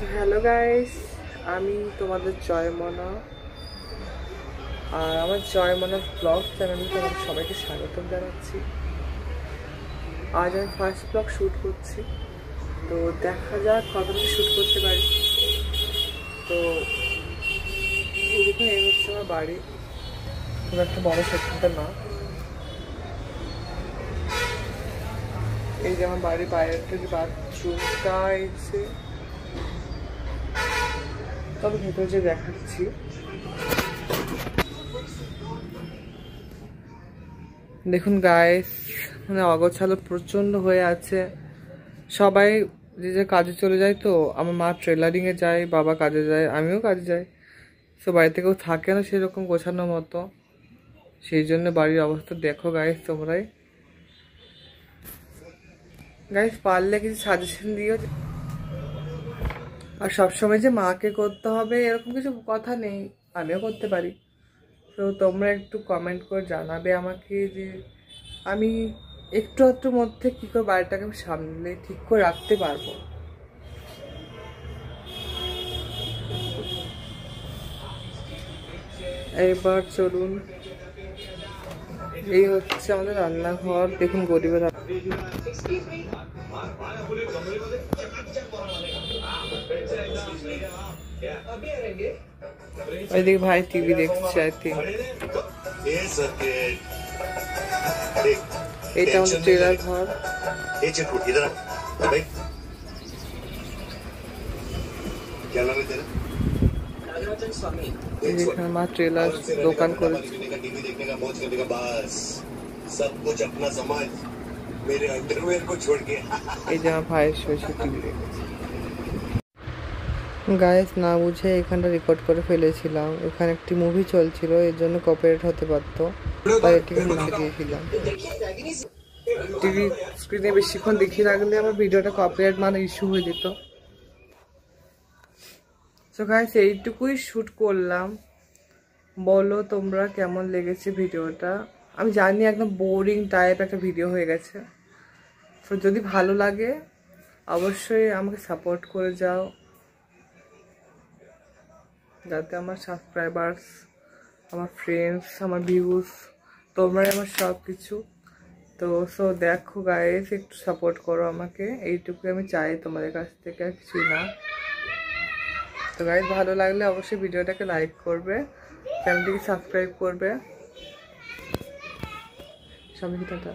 Hello guys, আমি তোমাদের জয়মনা আর আমার জয়মনা ব্লগ চ্যানেলে তোমাদের সবাইকে স্বাগতম জানাচ্ছি। আজ আমি ফার্স্ট ব্লগ শ্যুট করছি, তো দেখা যাক কতটা শ্যুট করতে পারি। তো এদিকে এই হচ্ছে আমার বাড়ি, খুব একটা বড় সেখানটা না। এই যে আমার বাড়ির বাইরের থেকে বাথরুমটা এসে, তবে ভেতরে যে দেখাচ্ছি। দেখুন গাইস, মানে অগোছালো প্রচণ্ড হয়ে আছে। সবাই যে যে কাজে চলে যায়, তো আমার মা ট্রেলারিংয়ে যায়, বাবা কাজে যায়, আমিও কাজে যাই। তো বাড়িতে কেউ থাকে না সেরকম গোছানো মতো, সেই জন্য বাড়ির অবস্থা দেখো গাইস তোমরাই। গাইস পারলে কিছু সাজেশন দিও। আর সবসময় যে মাকে করতে হবে এরকম কিছু কথা নেই, আমিও করতে পারি। তো তোমরা একটু কমেন্ট করে জানাবে আমাকে যে আমি একটু একটুর মধ্যে কী করে বাড়িটাকে আমি সামলে ঠিক করে রাখতে পারবো। এবার চলুন, এই হচ্ছে আমাদের রান্নাঘর। দেখুন গরিবের ওইদিকে ভাই টিভি দেখছে। আই থিঙ্ক এটা আমাদের ট্রেলার ঘর। যেখানে মা ট্রেলার দোকান করেছে। এই যে আমার ভাইয়ের শৈশব টিভি দেখেছে। গাইস না বুঝে এখানটা রেকর্ড করে ফেলেছিলাম। এখানে একটি মুভি চলছিল, এর জন্য কপিরাইট হতে পারতো, তাই এটিকে মুছে দিয়েছিলাম। টিভি স্ক্রিনে বেশিক্ষণ দেখিয়ে রাখলে আমার ভিডিওটা কপিরাইট মানে ইস্যু হয়ে যেত। সো গাইস এইটুকুই শ্যুট করলাম, বলো তোমরা কেমন লেগেছে ভিডিওটা। আমি জানি একদম বোরিং টাইপ একটা ভিডিও হয়ে গেছে। তো যদি ভালো লাগে অবশ্যই আমাকে সাপোর্ট করে যাও, যাতে আমার সাবস্ক্রাইবার্স, আমার ফ্রেন্ডস, আমার ভিউজ, তোমরাই আমার সব কিছু। তো সো দেখো গাইস, একটু সাপোর্ট করো আমাকে, এইটুকু আমি চাই তোমাদের কাছ থেকে, আর কিছুই না। তো গাইস ভালো লাগলে অবশ্যই ভিডিওটাকে লাইক করবে, চ্যানেলটিকে সাবস্ক্রাইব করবে। সবাইকে টাটা।